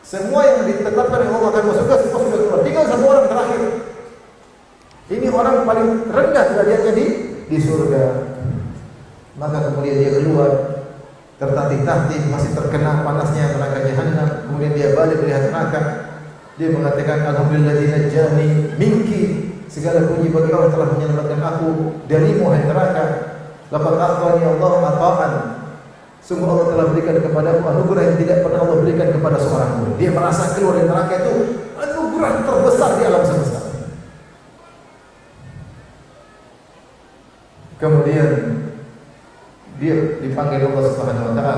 semua yang ditetapkan yang Allah akan masuk surga semua sudah keluar. Tinggal satu orang terakhir. Ini orang paling rendah derajatnya di surga. Maka kemudian dia keluar, tertatih-tatih, masih terkena panasnya neraka jahanam. Kemudian dia balik melihat neraka. Dia mengatakan, alhamdulillah najjani minki. Segala puji bagi Allah telah menyelamatkan aku darimu hai neraka. Laqad a'tani Allah ata'an. Sungguh Allah telah berikan kepadaku anugerah yang tidak pernah Allah berikan kepada seorang pun. Dia merasa keluar dari neraka itu anugerah terbesar di alam semesta. Kemudian dia dipanggil Allah Subhanahu wa taala.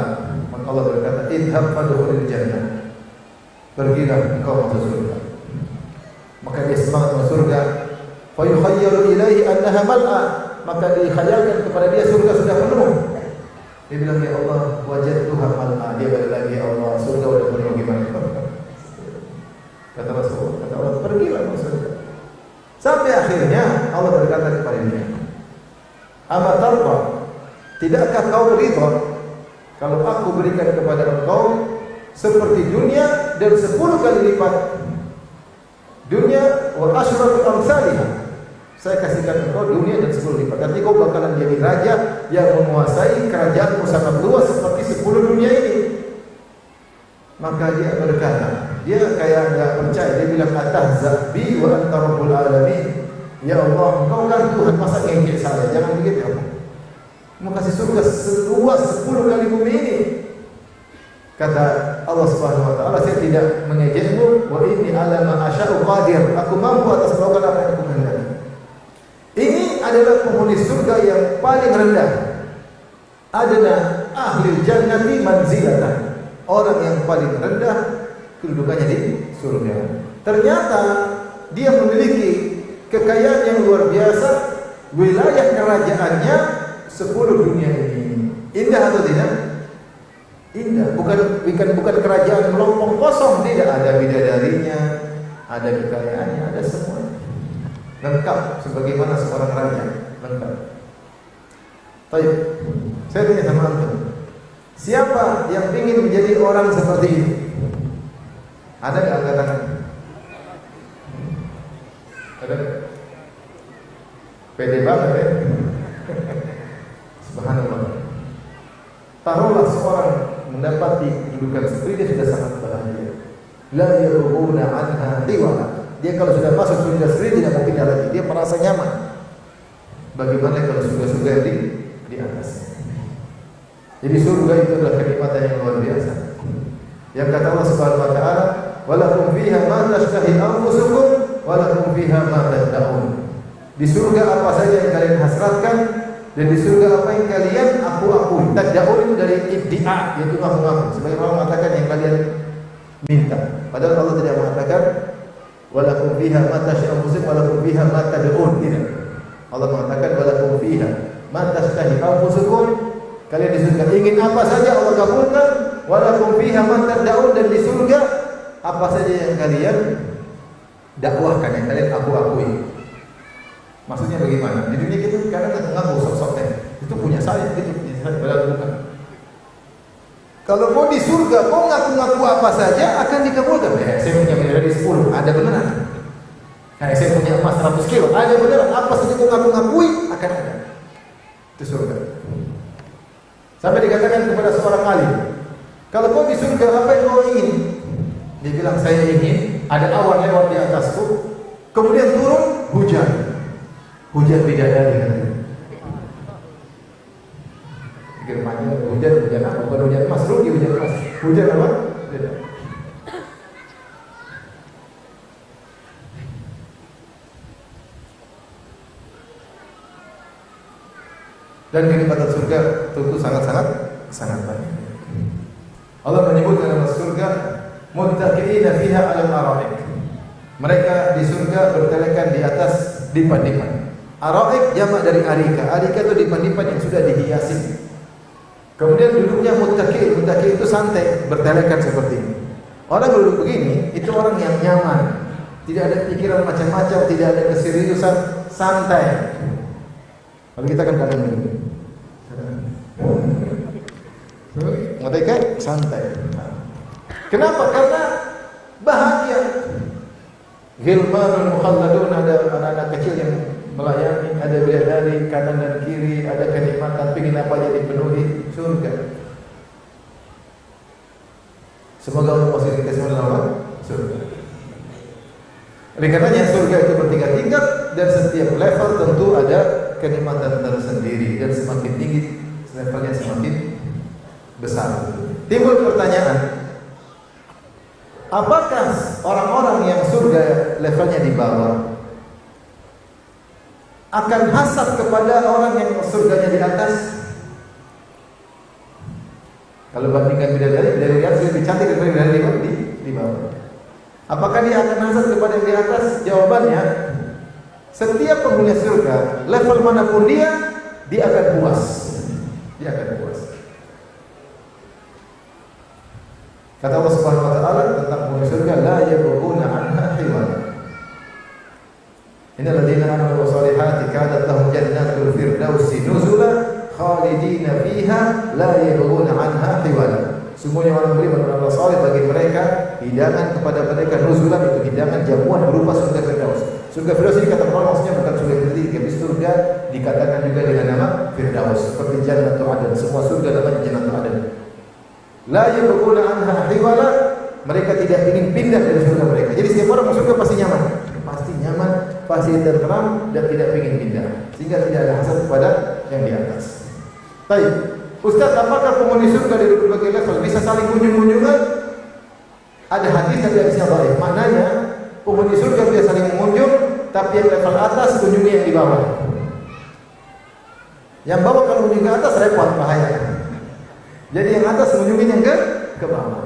Maka Allah berkata, "Idhab fadkhulil jannah." Pergilah engkau masuk surga. Maka dia semangat masuk surga. Fa yukhayyalu ilaihi annaha mal'a. Maka dikhayalkan kepada dia surga sudah penuh. Dia bilang, ya Allah, wajadtuha mal'a. Dia balik lagi, ya Allah, surga sudah penuh, gimana? Kata Rasulullah, kata Allah, pergilah masuk surga. Sampai akhirnya Allah berkata kepada dia, Ama tarda, tidakkah kau ridha kalau aku berikan kepada engkau seperti dunia dan 10 kali lipat dunia wa asyratu amsalihah. Saya kasihkan engkau dunia dan 10 lipat. Nanti kau bakalan jadi raja yang menguasai kerajaanmu sangat luas seperti 10 dunia ini. Maka dia berkata, dia kayak enggak percaya. Dia bilang, atahza bi wa anta rabbul alamin. Ya Allah, engkau kan Tuhan, masa ngejek saya? Jangan begitu ya. Mau kasih surga seluas 10 kali bumi ini. Kata Allah Subhanahu wa taala, saya tidak mengejekmu, wa inni ala ma asya'u qadir. Aku mampu atas melakukan apa yang aku kehendaki. Ini adalah penghuni surga yang paling rendah. Adna ahli jannati manzilatan. Orang yang paling rendah kedudukannya di surga. Ternyata dia memiliki kekayaan yang luar biasa, wilayah kerajaannya 10 dunia ini. Indah atau tidak? Indah. Bukan kerajaan melompong kosong, tidak. Ada bidadarinya, ada kekayaannya, ada semuanya. Lengkap sebagaimana seorang raja, lengkap. Baik. Saya tanya sama antum. Siapa yang ingin menjadi orang seperti ini? Ada enggak angkat tangan? Ada? Pede banget ya. Subhanallah. Taruhlah seorang mendapati kedudukan seperti dia sudah sangat bahagia. la yarghuna anha hiwala. Dia kalau sudah masuk surga sendiri tidak mau pindah lagi. Dia merasa nyaman. Bagaimana kalau surga-surga di atas? Jadi surga itu adalah kenikmatan yang luar biasa. Yang kata Allah Subhanahu wa taala, "Walakum fiha ma tashtahi anfusukum wa lakum fiha ma tad'un." Di surga apa saja yang kalian hasratkan dan di surga apa yang kalian aku-akui. Tad'un itu dari iddia, yaitu ngaku-ngaku. Sebagian orang mengatakan yang kalian minta. Padahal Allah tidak mengatakan walakum fiha ma tashtahi anfusukum wa lakum fiha ma tad'un. Tidak. Allah mengatakan walakum fiha ma tashtahi anfusukum. Kalian di surga ingin apa saja Allah kabulkan. Walakum fiha ma tad'un, dan di surga apa saja yang kalian dakwahkan, yang kalian aku-akui. Maksudnya bagaimana? Di dunia kita kadang ngaku sok-soknya. Itu punya saya, itu punya saya, padahal bukan. Kalau kau di surga, kau ngaku-ngaku apa saja akan dikabulkan. Saya punya medali 10, ada beneran. Saya punya emas 100 kilo, ada beneran. Apa saja kau ngaku-ngakui akan ada. Itu surga. Sampai dikatakan kepada seorang alim, kalau kau di surga apa yang kau ingin? Dia bilang, saya ingin ada awan lewat di atasku, kemudian turun hujan. Hujan bidadari katanya. Firmannya hujan apa? Bukan hujan emas, rugi hujan emas. Hujan apa? Beda. Dan kenikmatan surga tentu sangat banyak. Allah menyebut dalam surga muttaqiina fiha 'alal ara'ik. Mereka di surga bertelekan di atas dipan-dipan. Ara'ik jamak dari arika. Arika itu dipan-dipan yang sudah dihiasi. Kemudian duduknya muttaqi. Muttaqi itu santai, bertelekan seperti ini. Orang duduk begini itu orang yang nyaman. Tidak ada pikiran macam-macam, tidak ada keseriusan, santai. Kalau kita kan kadang begini. Mereka santai. Kenapa? Karena bahagia. Ghilmanul mukhalladun, ada anak-anak kecil yang melayani, ada bidadari kanan dan kiri, ada kenikmatan, pingin apa aja dipenuhi, surga. Semoga Allah masih kita semua dalam surga. Oleh karenanya surga itu bertingkat-tingkat dan setiap level tentu ada kenikmatan tersendiri dan semakin tinggi levelnya semakin besar. Timbul pertanyaan, apakah orang-orang yang surga levelnya di bawah akan hasad kepada orang yang surganya di atas? Kalau bandingkan bidadari di atas lebih cantik daripada bidadari di bawah. Apakah dia akan hasad kepada yang di atas? Jawabannya, setiap penghuni surga, level manapun dia akan puas. Dia akan puas. Kata Allah Subhanahu wa taala tentang penghuni surga, la yabghuna anha hiwala. Innal ladzina amanu wa shalihati kanat lahum jannatul firdausi nuzula khalidina fiha la yabghuna anha hiwala. Semuanya orang beriman dan beramal saleh, bagi mereka hidangan kepada mereka nuzulan, itu hidangan jamuan berupa surga firdaus. Surga firdaus ini kata Allah maksudnya bukan surga yang tapi surga dikatakan juga dengan nama firdaus, seperti jannatul adn. Semua surga namanya jannatul adn. La yabghuna anha hiwala, mereka tidak ingin pindah dari surga mereka. Jadi setiap orang masuk surga pasti nyaman, pasti tenteram dan tidak ingin pindah, sehingga tidak ada hasad kepada yang di atas. Baik, Ustaz, apakah penghuni surga dari berbagai level bisa saling kunjung-kunjungan? Ada hadis yang hadisnya dhaif. Maknanya penghuni surga bisa saling mengunjung, tapi yang level atas kunjungi yang di bawah. Yang bawah kalau kunjung ke atas repot, bahaya. Jadi yang atas mengunjungi yang ke bawah.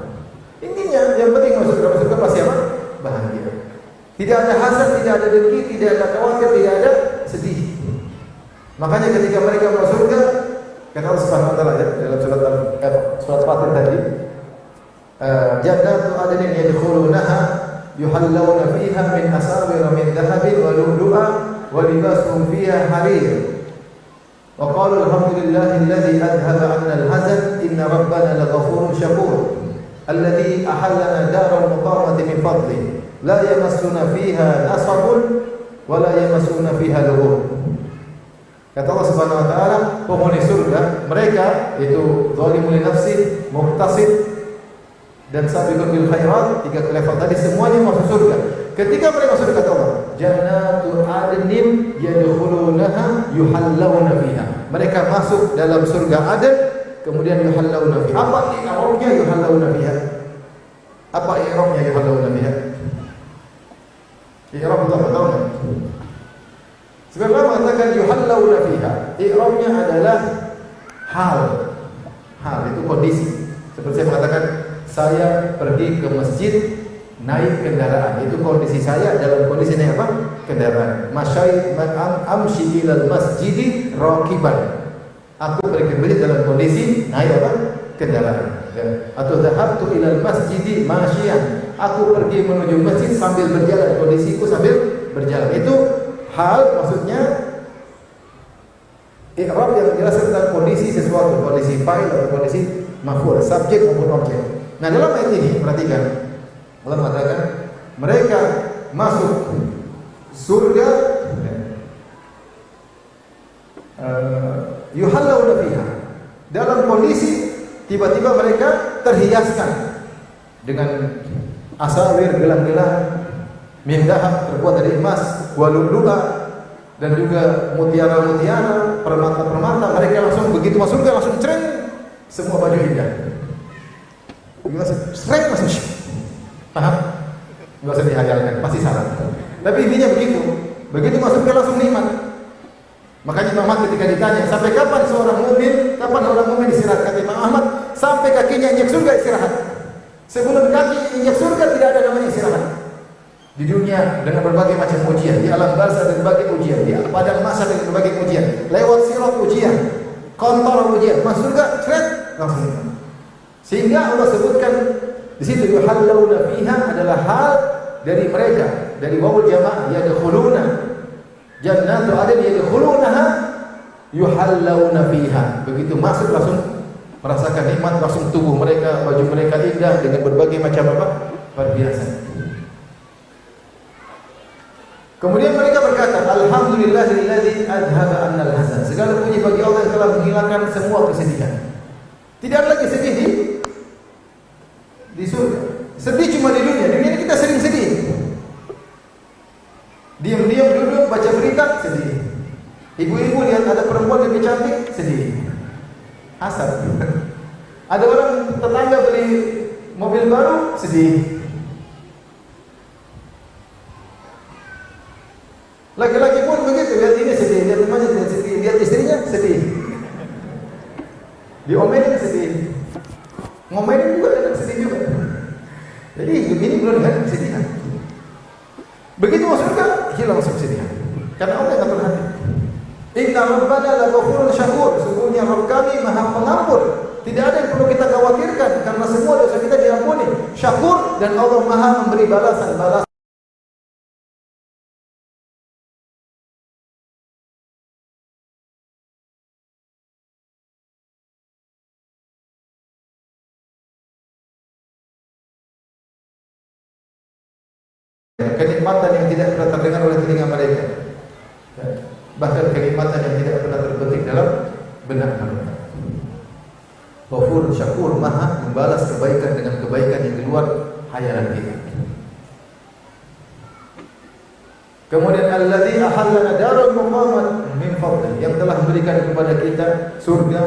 Intinya yang penting masuk surga pasti apa? Bahagia. Tidak ada hasad, tidak ada dengki, tidak ada khawatir, tidak ada sedih. Makanya ketika mereka masuk surga, kata Allah Subhanahu wa taala dalam surat Fatir tadi, jannatu adnin yadkhulunaha yuhallawna fiha min asawir min dhahabin wa lu'lu'a wa libasuhum fiha harir. Wa qalu alhamdulillahi alladhi adhaba 'anna al-hazan inna rabbana laghafurun syakur alladhi ahallana daral muqamati min fadli la yamassuna fiha nasabun wa la yamassuna fiha lughub. Kata Allah Subhanahu wa taala, penghuni surga mereka itu zalimun li nafsi, muqtasid, dan sabiqun bil khairat, 3 level tadi semuanya masuk surga. Ketika mereka masuk surga, kata Allah, jannatu adnin yadkhulunaha yuhallawna fiha. Mereka masuk dalam surga Aden, kemudian yuhallawna fiha. Apa i'rabnya yuhallawna fiha? Apa i'rabnya yuhallawna fiha? I'rab tahu enggak? Sebenarnya mengatakan yuhallawna fiha, i'rabnya adalah hal. Hal itu kondisi. Seperti saya mengatakan, saya pergi ke masjid naik kendaraan. Itu kondisi saya dalam kondisi naik apa? Kendaraan. Amshi ilal masjidi raqiban. Aku pergi ke masjid dalam kondisi naik apa? Kendaraan. Atau dhahabtu ilal masjidi masyian. Aku pergi menuju masjid sambil berjalan. Kondisiku sambil berjalan. Itu hal, maksudnya i'rab yang menjelaskan tentang kondisi sesuatu, kondisi fa'il atau kondisi maf'ul, subjek maupun objek. Nah, dalam ayat ini perhatikan, Allah mengatakan mereka masuk surga yuhallawna fiha, dalam kondisi tiba-tiba mereka terhiaskan dengan asawir, gelang-gelang min dahab terbuat dari emas, walulu'a, dan juga mutiara-mutiara, permata-permata. Mereka langsung begitu masuk surga langsung cereng, semua baju indah. Straight langsung, paham? Enggak usah dihayalkan, pasti salah. Tapi intinya begitu. Begitu masuk surga langsung nikmat. Makanya Imam Ahmad ketika ditanya, sampai kapan seorang mukmin, kapan orang mukmin istirahat? Kata Imam Ahmad, sampai kakinya injak surga istirahat. Sebelum kaki injak surga tidak ada namanya istirahat. Di dunia dengan berbagai macam ujian, di alam barzakh dengan berbagai ujian, di padang mahsyar dengan berbagai ujian, lewat sirat ujian, kontor ujian, masuk surga, straight langsung. Sehingga Allah sebutkan di situ yuhallawna fiha adalah hal dari mereka, dari wawul jamaah, yadkhuluna jannatu adn yadkhulunaha yuhallawna fiha. Begitu masuk langsung merasakan nikmat, langsung tubuh mereka, baju mereka indah dengan berbagai macam apa? Perhiasan. Kemudian mereka berkata, alhamdulillahilladzi adhaba 'annal hazan. Segala puji bagi Allah yang telah menghilangkan semua kesedihan. Tidak ada lagi sedih di surga. Sedih cuma di dunia. Di dunia ini kita sering sedih. Diam-diam duduk baca berita, sedih. Ibu-ibu lihat ada perempuan lebih cantik, sedih. Asal. Ada orang tetangga beli mobil baru, sedih. Laki-laki pun begitu, lihat ini sedih, lihat temannya sedih, lihat istrinya sedih. Diomelin sedih. Ngomelin juga dan sedih juga. Jadi hidup ini belum dengan kesedihan. Begitu masuk surga, hilang kesedihan. Karena Allah yang atur hati. Inna rabbana laghafurun syakur. Sesungguhnya Rabb kami Maha Pengampun. Tidak ada yang perlu kita khawatirkan karena semua dosa kita diampuni. Syakur, dan Allah Maha memberi balasan. Kenikmatan yang tidak pernah terdengar oleh telinga mereka, bahkan kenikmatan yang tidak pernah terbetik dalam benak mereka. Ghafur Syakur, Maha membalas kebaikan dengan kebaikan yang di luar hayalan kita. Kemudian alladzi ahallana darul muqamat min fadli, yang telah memberikan kepada kita surga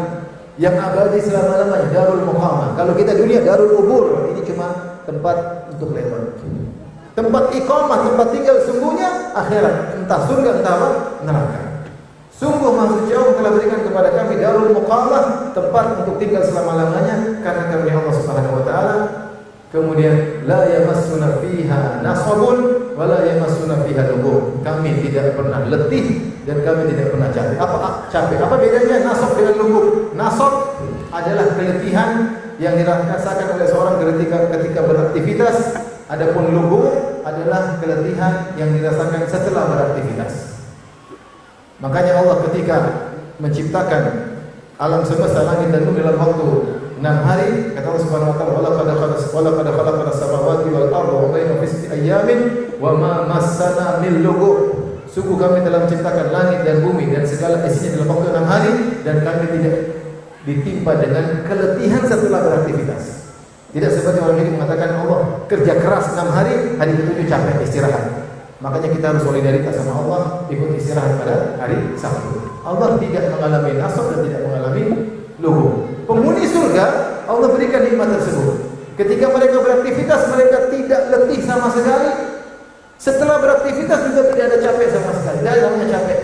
yang abadi selama-lamanya, darul muqamah. Kalau kita dunia darul ubur, ini cuma tempat untuk lewat. Tempat iqamah, tempat tinggal sungguhnya akhirat, entah surga entah apa? Neraka. Sungguh maksud jauh telah berikan kepada kami darul muqamah, tempat untuk tinggal selama-lamanya karena kami Allah Subhanahu wa taala. Kemudian la yamassuna fiha nasabun wa la yamassuna fiha lugub. Kami tidak pernah letih dan kami tidak pernah capek. Capek? Apa bedanya nasab dengan lugub? Nasab adalah keletihan yang dirasakan oleh seorang ketika beraktivitas. Adapun lugub adalah keletihan yang dirasakan setelah beraktivitas. Makanya Allah ketika menciptakan alam semesta langit dan bumi dalam waktu 6 hari, kata Allah Subhanahu wa taala, wala qad khalaqna as-samawati wal arda wa bainahuma fi sittati ayyamin wa ma massana min lugub. Sungguh kami telah menciptakan langit dan bumi dan segala isinya dalam waktu 6 hari, dan kami tidak ditimpa dengan keletihan setelah beraktivitas. Tidak seperti orang ini mengatakan Allah kerja keras 6 hari, hari ke-7 capek istirahat. Makanya kita harus solidaritas sama Allah, ikut istirahat pada hari Sabtu. Allah tidak mengalami nasab dan tidak mengalami lugu. Penghuni surga Allah berikan nikmat tersebut. Ketika mereka beraktivitas, mereka tidak letih sama sekali. Setelah beraktivitas juga tidak ada capek sama sekali. Tidak ada namanya capek.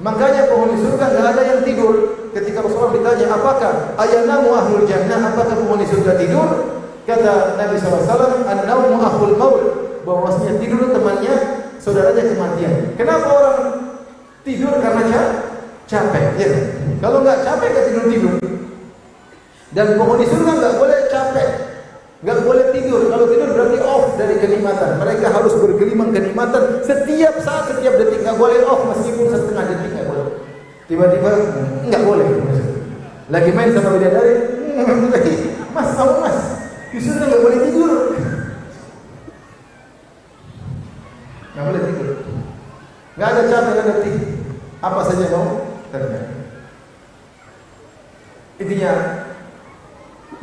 Makanya penghuni surga tidak ada yang tidur. Ketika Rasulullah ditanya, apakah ayanamu ahlul jannah, apakah penghuni surga tidur? Kata Nabi SAW, an-naumu akhul maut, bahwasanya tidur temannya, saudaranya kematian. Kenapa orang tidur? Karena capek. Ya. Kalau nggak capek, nggak tidur. Dan penghuni surga nggak boleh capek, nggak boleh tidur. Kalau tidur berarti off dari kenikmatan. Mereka harus bergelimang kenikmatan setiap saat, setiap detik. Nggak boleh off meskipun setengah detik nggak boleh. Tiba-tiba nggak boleh. Lagi main sama bidadari, lagi mas mau mas, justru nggak boleh tidur. Nggak boleh tidur. Nggak ada capek, nggak ada letih. Apa saja mau terjadi. Intinya,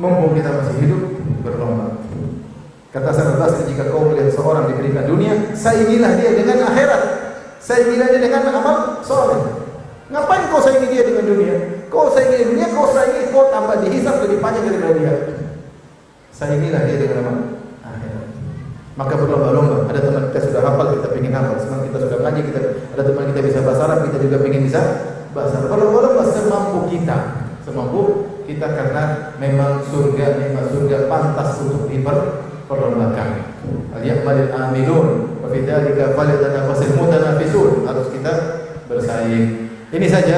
mumpung kita masih hidup, berlomba. Kata Hasan al-Basri, jika kau melihat seorang diberikan dunia, saingilah dia dengan akhirat. Saingilah dia dengan amal soleh. Ngapain kau saingi dia dengan dunia? Kau saingi dunia, kau saingi, kau tambah dihisab lebih panjang daripada dia. Saingilah dia dengan amal akhirat. Maka berlomba-lomba. Ada teman kita sudah hafal, kita pengen hafal. Semangat kita sudah ngaji, ada teman kita bisa bahasa Arab, kita juga pengen bisa bahasa Arab. Berlomba-lomba semampu kita. Semampu kita, karena memang surga, nikmat surga pantas untuk diperlombakan. Al-ya'malil amilun wa fi dzalika falyatanafasul mutanafisun. Harus kita bersaing. Ini saja